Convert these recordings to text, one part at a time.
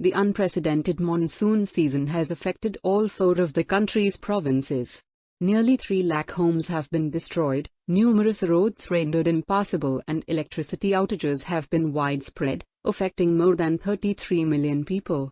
The unprecedented monsoon season has affected all 4 of the country's provinces. Nearly 3 lakh homes have been destroyed, numerous roads rendered impassable, and electricity outages have been widespread, affecting more than 33 million people.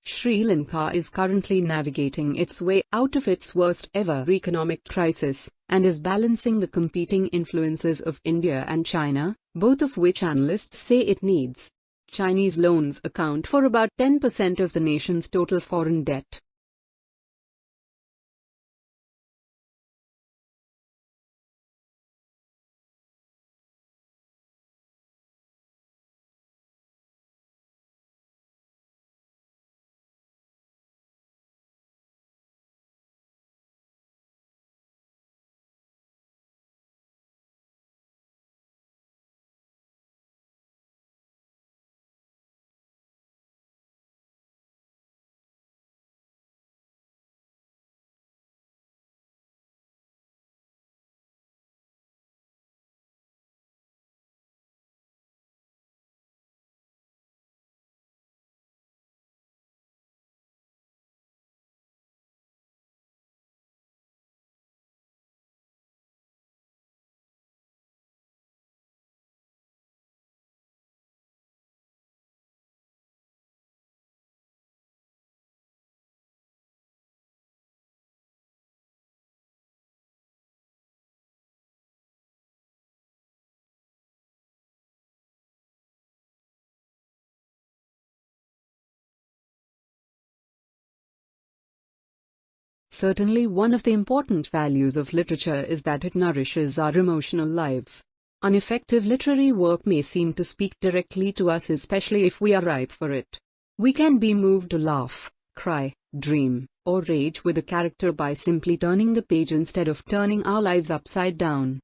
Sri Lanka is currently navigating its way out of its worst-ever economic crisis, and is balancing the competing influences of India and China, both of which analysts say it needs. Chinese loans account for about 10% of the nation's total foreign debt. Certainly one of the important values of literature is that it nourishes our emotional lives. Ineffective literary work may seem to speak directly to us, especially if we are ripe for it. We can be moved to laugh, cry, dream, or rage with a character by simply turning the page instead of turning our lives upside down.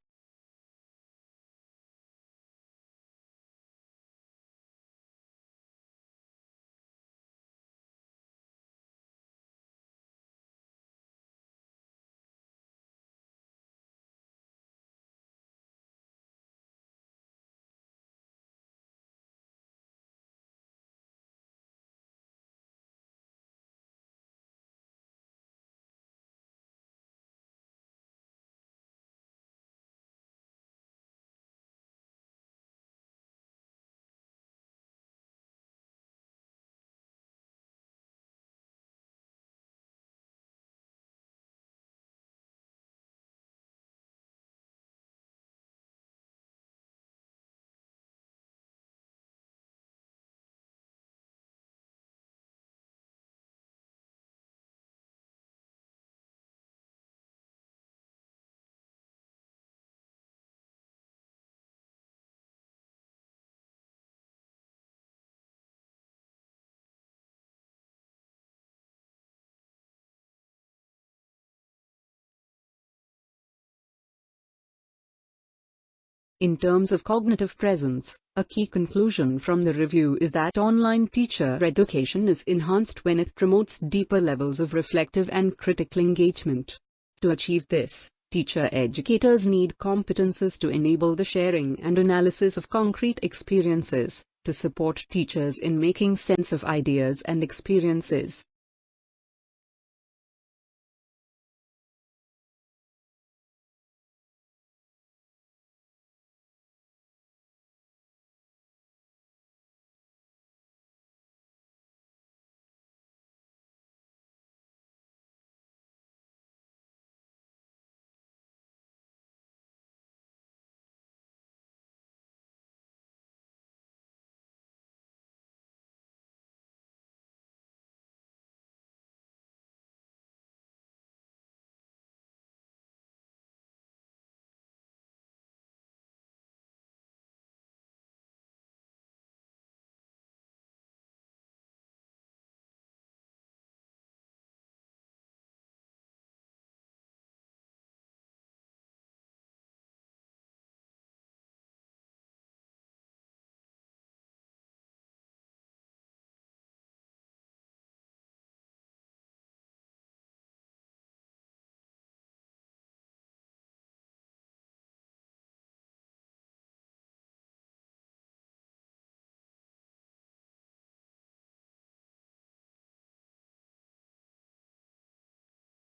In terms of cognitive presence, a key conclusion from the review is that online teacher education is enhanced when it promotes deeper levels of reflective and critical engagement. To achieve this, teacher educators need competences to enable the sharing and analysis of concrete experiences, to support teachers in making sense of ideas and experiences.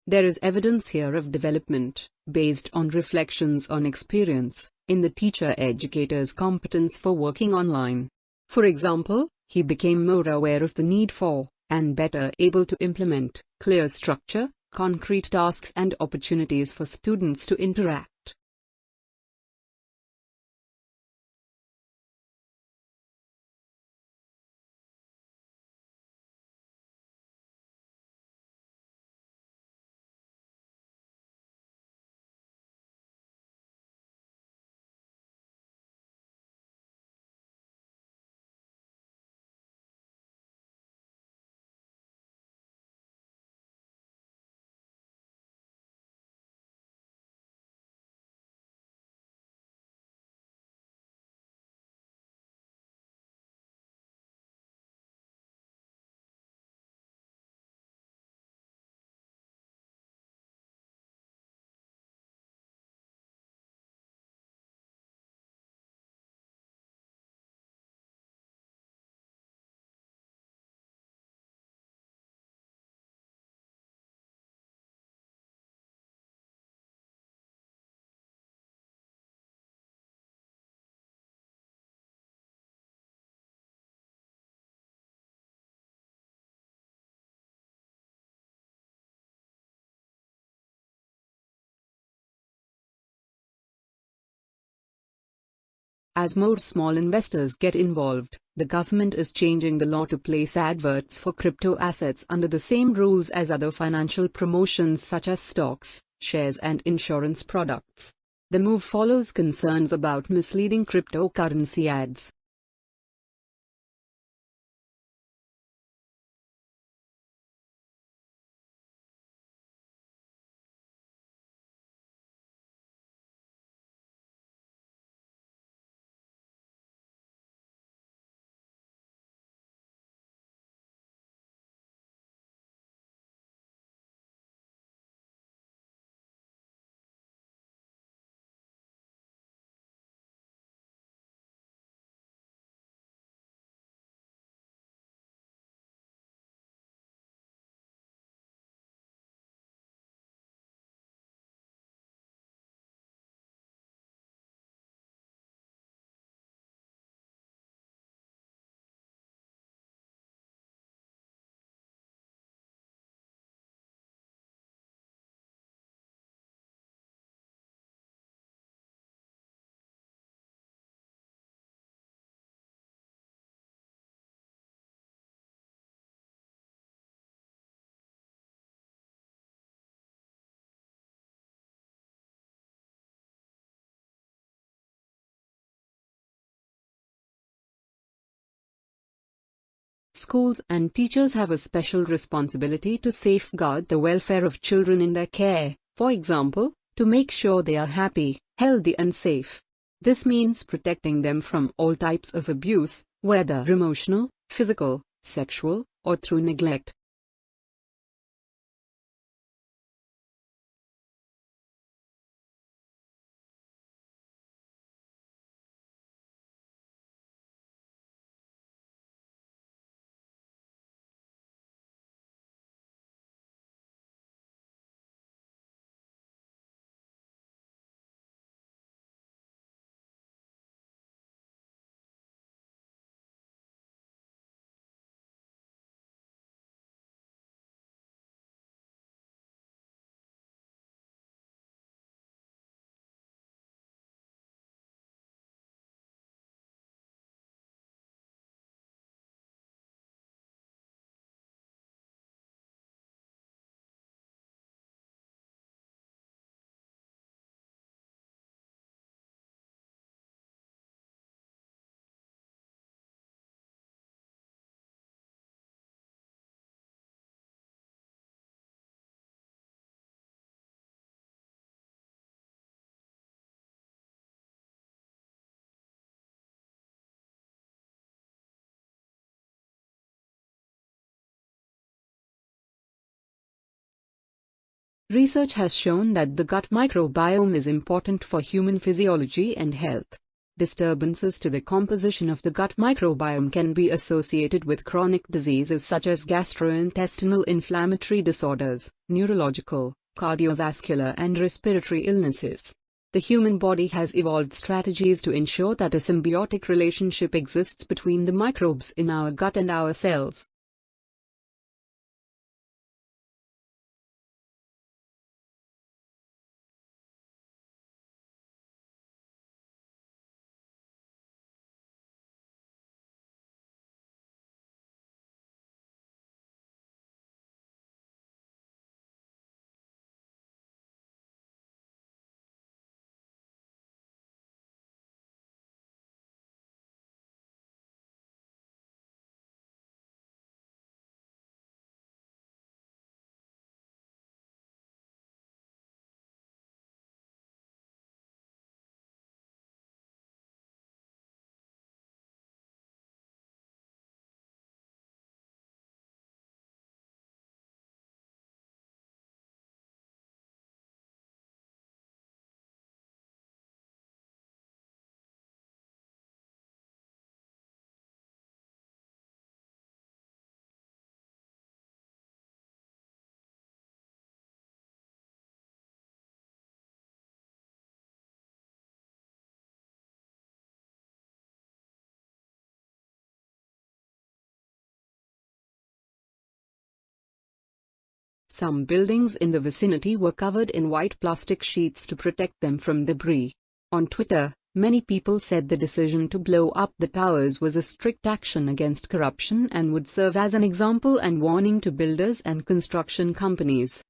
There is evidence here of development, based on reflections on experience, in the teacher-educator's competence for working online. For example, he became more aware of the need for, and better able to implement, clear structure, concrete tasks and opportunities for students to interact. As more small investors get involved, the government is changing the law to place adverts for crypto assets under the same rules as other financial promotions such as stocks, shares and insurance products. The move follows concerns about misleading cryptocurrency ads. Schools and teachers have a special responsibility to safeguard the welfare of children in their care, for example, to make sure they are happy, healthy and safe. This means protecting them from all types of abuse, whether emotional, physical, sexual, or through neglect. Research has shown that the gut microbiome is important for human physiology and health. Disturbances to the composition of the gut microbiome can be associated with chronic diseases such as gastrointestinal inflammatory disorders, neurological, cardiovascular, and respiratory illnesses. The human body has evolved strategies to ensure that a symbiotic relationship exists between the microbes in our gut and our cells. Some buildings in the vicinity were covered in white plastic sheets to protect them from debris. On Twitter, many people said the decision to blow up the towers was a strict action against corruption and would serve as an example and warning to builders and construction companies.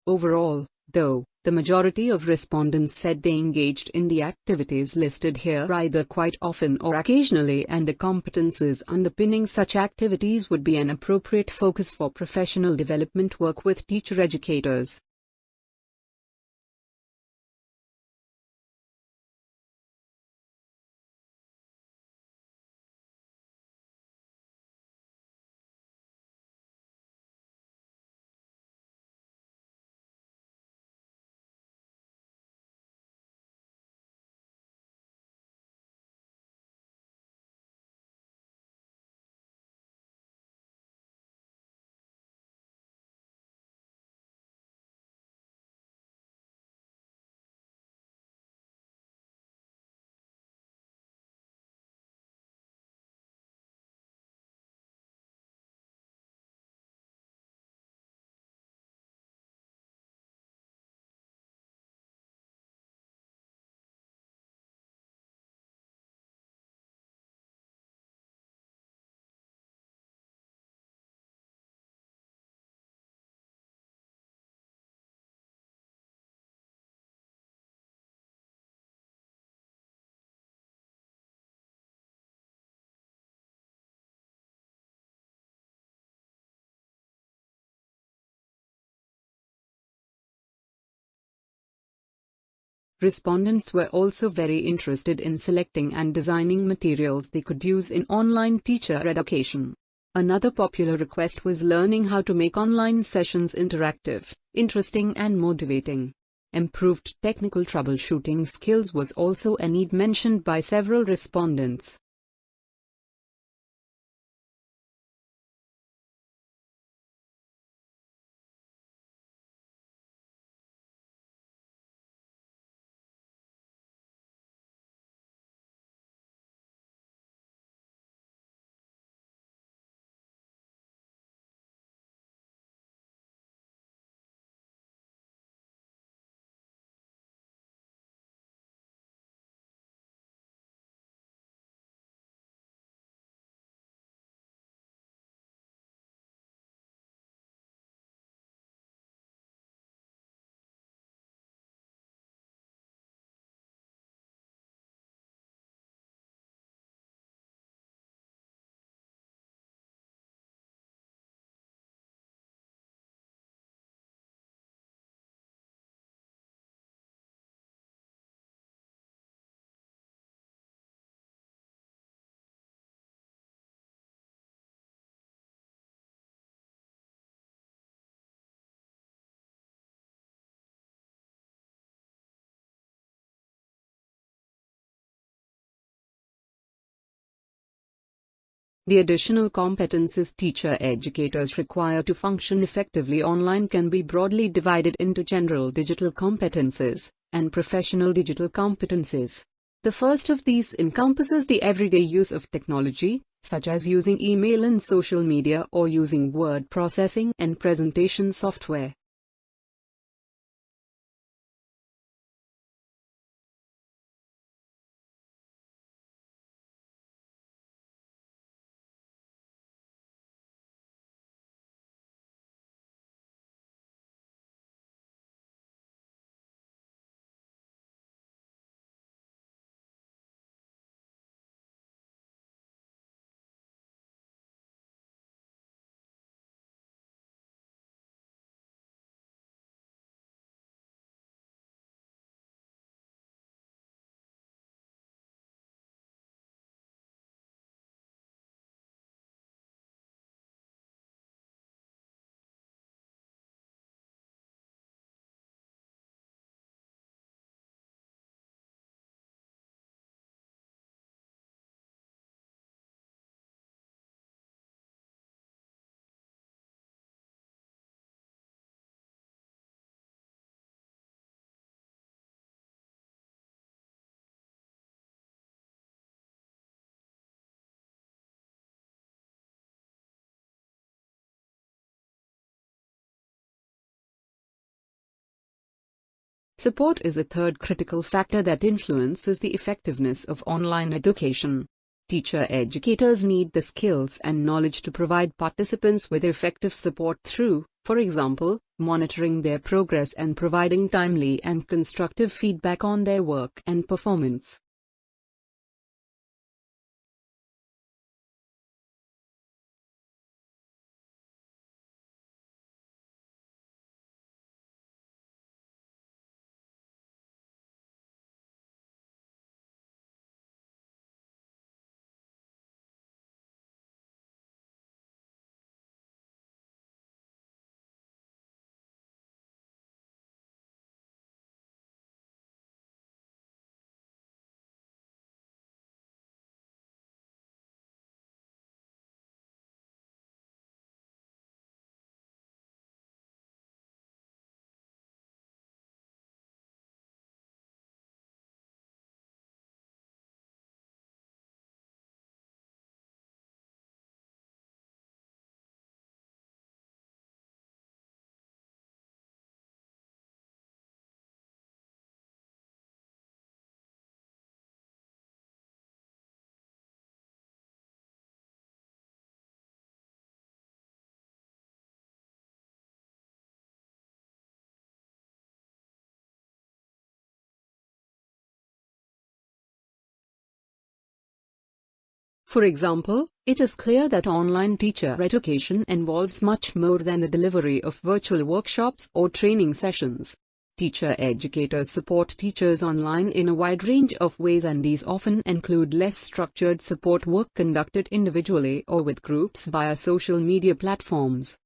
Overall, though, the majority of respondents said they engaged in the activities listed here either quite often or occasionally, and the competences underpinning such activities would be an appropriate focus for professional development work with teacher educators. Respondents were also very interested in selecting and designing materials they could use in online teacher education. Another popular request was learning how to make online sessions interactive, interesting and motivating. Improved technical troubleshooting skills was also a need mentioned by several respondents. The additional competencies teacher-educators require to function effectively online can be broadly divided into general digital competencies and professional digital competencies. The first of these encompasses the everyday use of technology, such as using email and social media or using word processing and presentation software. Support is a third critical factor that influences the effectiveness of online education. Teacher-educators need the skills and knowledge to provide participants with effective support through, for example, monitoring their progress and providing timely and constructive feedback on their work and performance. For example, it is clear that online teacher education involves much more than the delivery of virtual workshops or training sessions. Teacher-educators support teachers online in a wide range of ways, and these often include less structured support work conducted individually or with groups via social media platforms.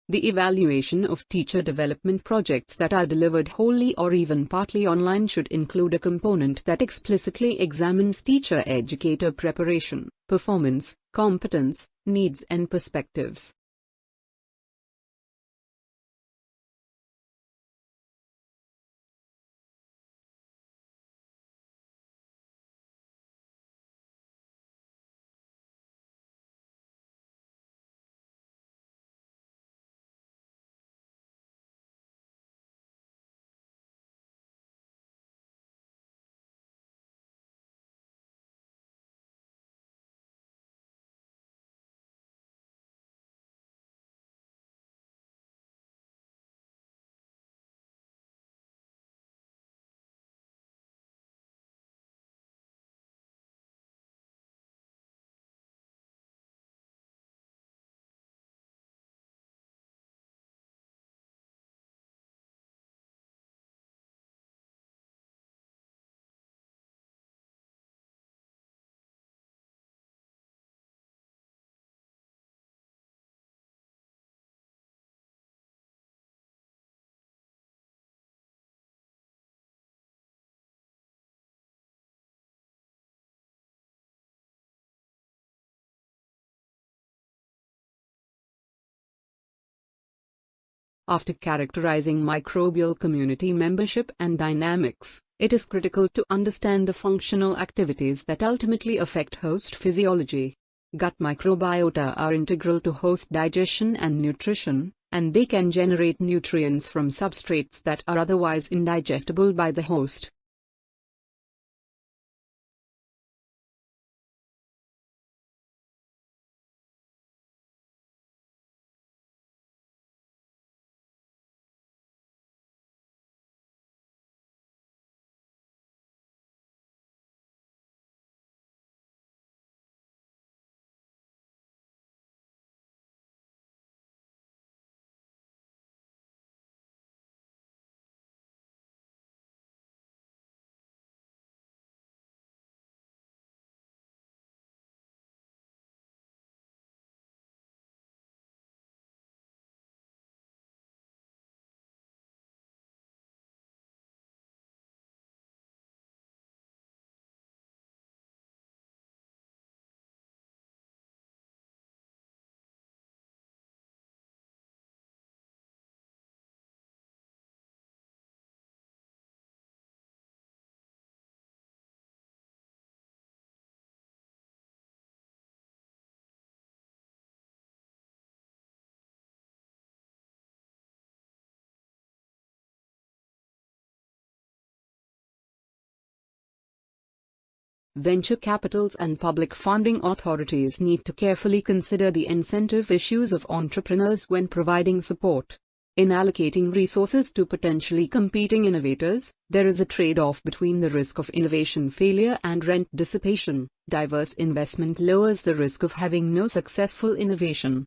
The evaluation of teacher development projects that are delivered wholly or even partly online should include a component that explicitly examines teacher-educator preparation, performance, competence, needs and perspectives. After characterizing microbial community membership and dynamics, it is critical to understand the functional activities that ultimately affect host physiology. Gut microbiota are integral to host digestion and nutrition, and they can generate nutrients from substrates that are otherwise indigestible by the host. Venture capitals and public funding authorities need to carefully consider the incentive issues of entrepreneurs when providing support. In allocating resources to potentially competing innovators, there is a trade-off between the risk of innovation failure and rent dissipation. Diverse investment lowers the risk of having no successful innovation.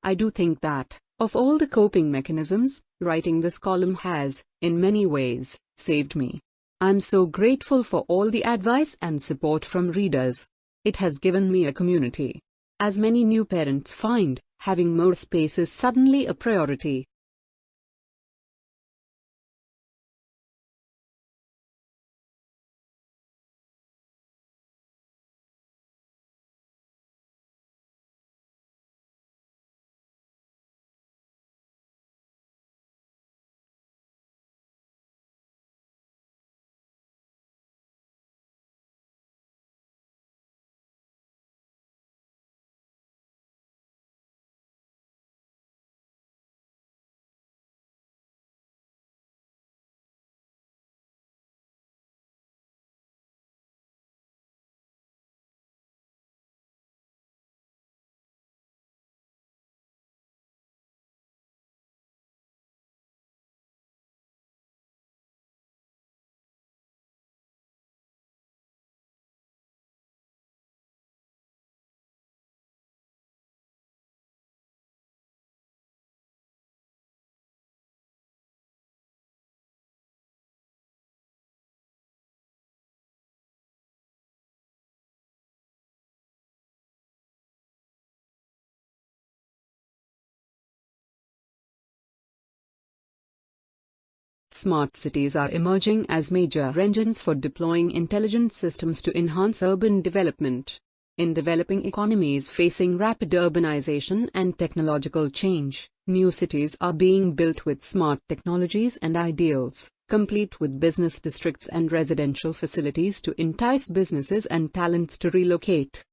I do think that, of all the coping mechanisms, writing this column has, in many ways, saved me. I'm so grateful for all the advice and support from readers. It has given me a community. As many new parents find, having more space is suddenly a priority. Smart cities are emerging as major engines for deploying intelligent systems to enhance urban development. In developing economies facing rapid urbanization and technological change, new cities are being built with smart technologies and ideals, complete with business districts and residential facilities to entice businesses and talents to relocate.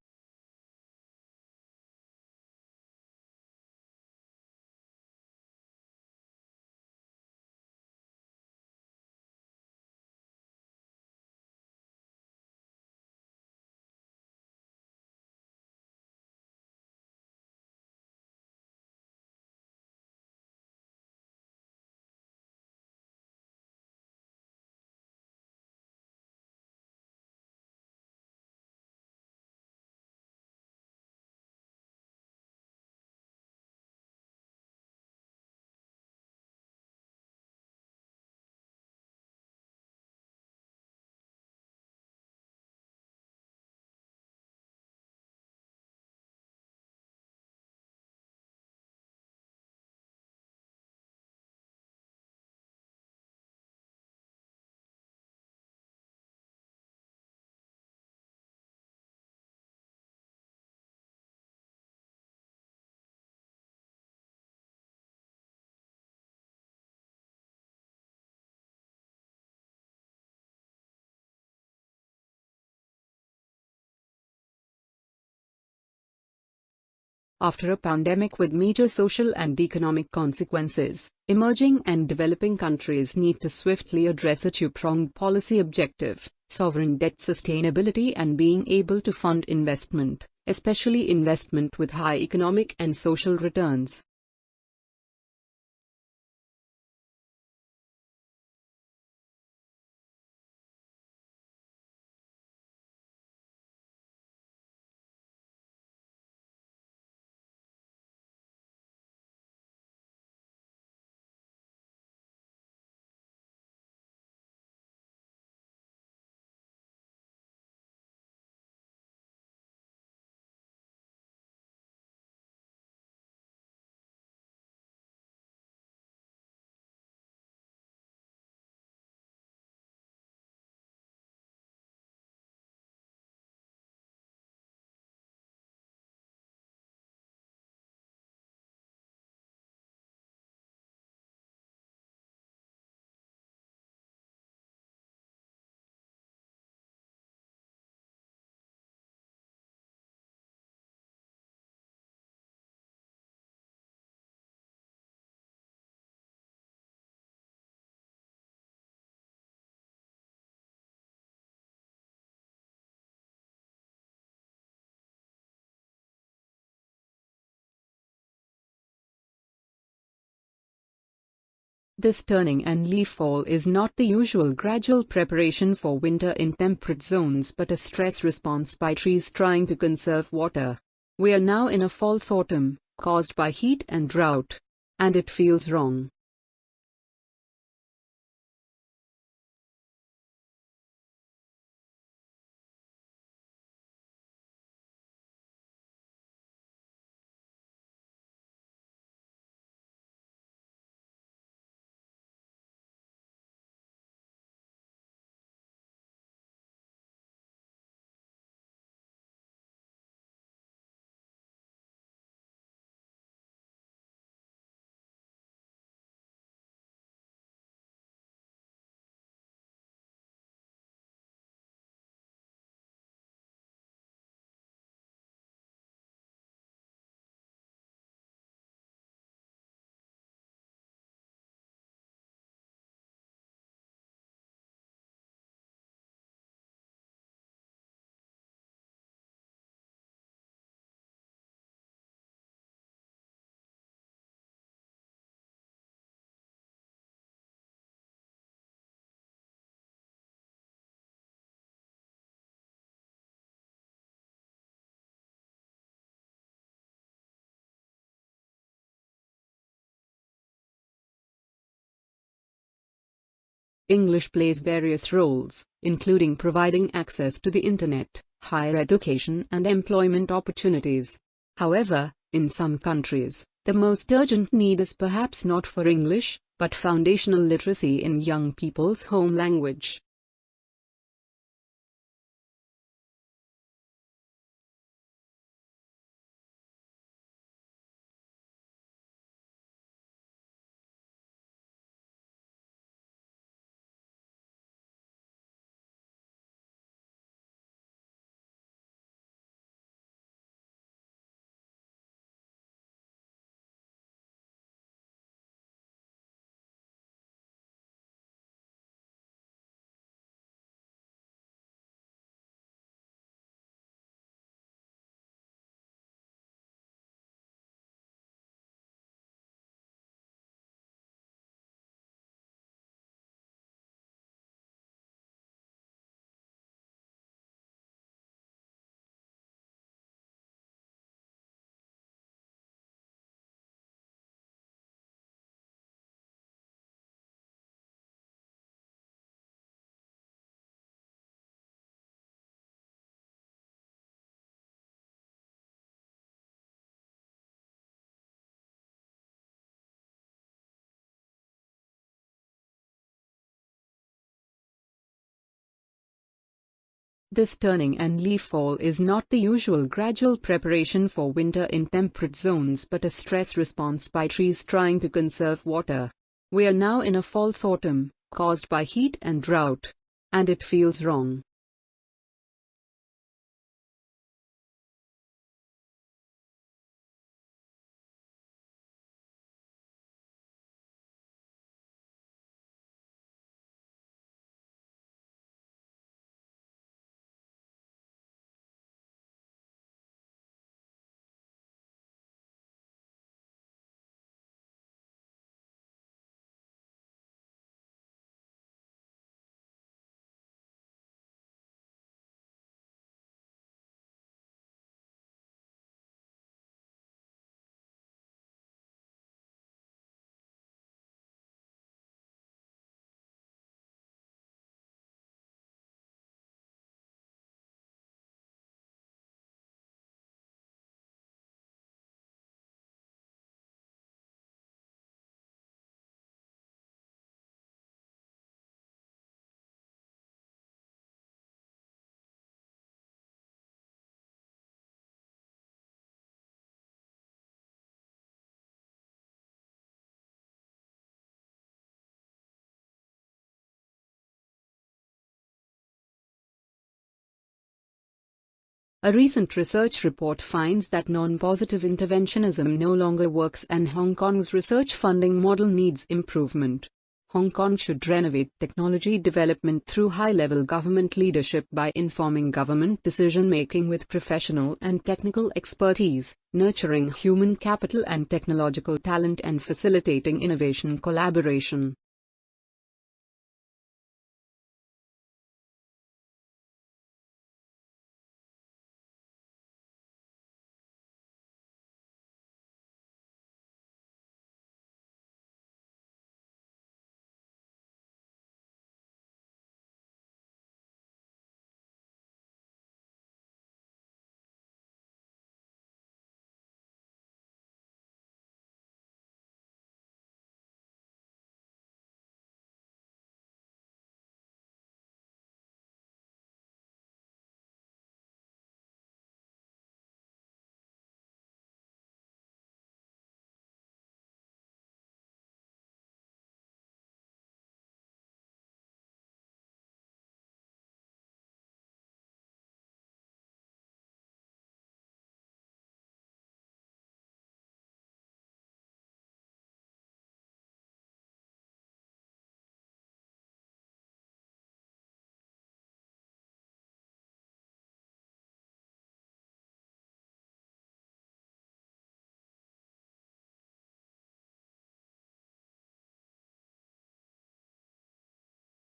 After a pandemic with major social and economic consequences, emerging and developing countries need to swiftly address a two-pronged policy objective: sovereign debt sustainability and being able to fund investment, especially investment with high economic and social returns. This turning and leaf fall is not the usual gradual preparation for winter in temperate zones but a stress response by trees trying to conserve water. We are now in a false autumn, caused by heat and drought. And it feels wrong. English plays various roles, including providing access to the internet, higher education and employment opportunities. However, in some countries, the most urgent need is perhaps not for English, but foundational literacy in young people's home language. This turning and leaf fall is not the usual gradual preparation for winter in temperate zones but a stress response by trees trying to conserve water. We are now in a false autumn, caused by heat and drought. And it feels wrong. A recent research report finds that non-positive interventionism no longer works and Hong Kong's research funding model needs improvement. Hong Kong should renovate technology development through high-level government leadership by informing government decision-making with professional and technical expertise, nurturing human capital and technological talent and facilitating innovation collaboration.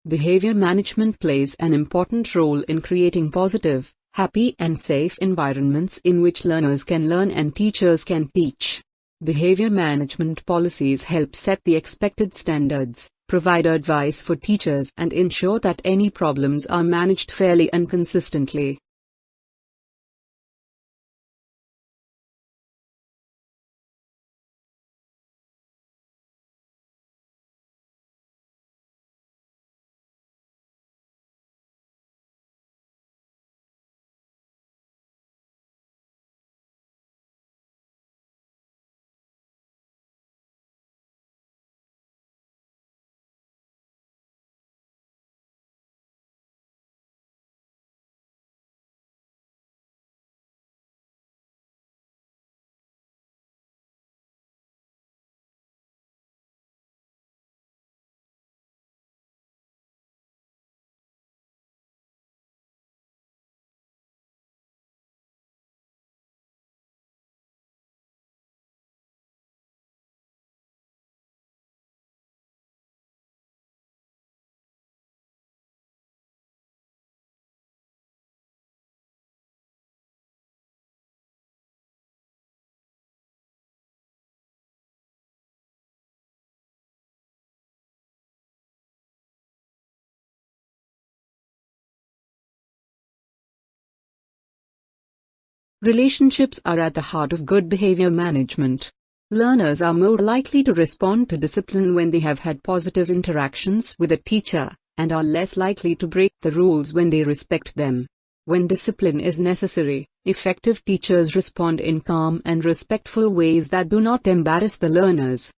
Behavior management plays an important role in creating positive, happy and safe environments in which learners can learn and teachers can teach. Behavior management policies help set the expected standards, provide advice for teachers and ensure that any problems are managed fairly and consistently. Relationships are at the heart of good behavior management. Learners are more likely to respond to discipline when they have had positive interactions with a teacher, and are less likely to break the rules when they respect them. When discipline is necessary, effective teachers respond in calm and respectful ways that do not embarrass the learners.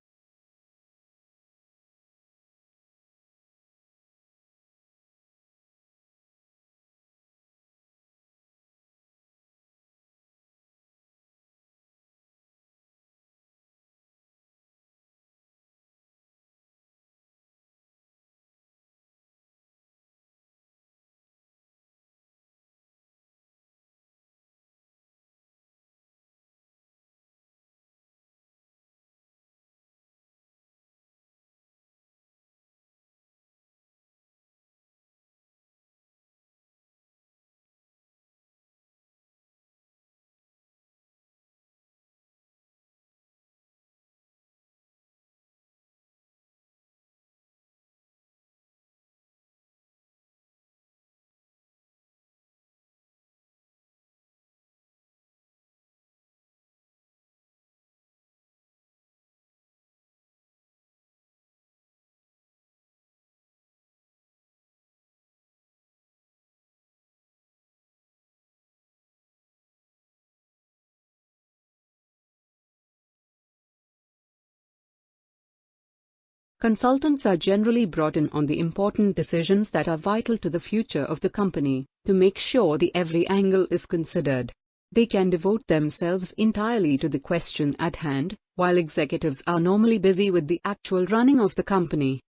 Consultants are generally brought in on the important decisions that are vital to the future of the company, to make sure the every angle is considered. They can devote themselves entirely to the question at hand, while executives are normally busy with the actual running of the company.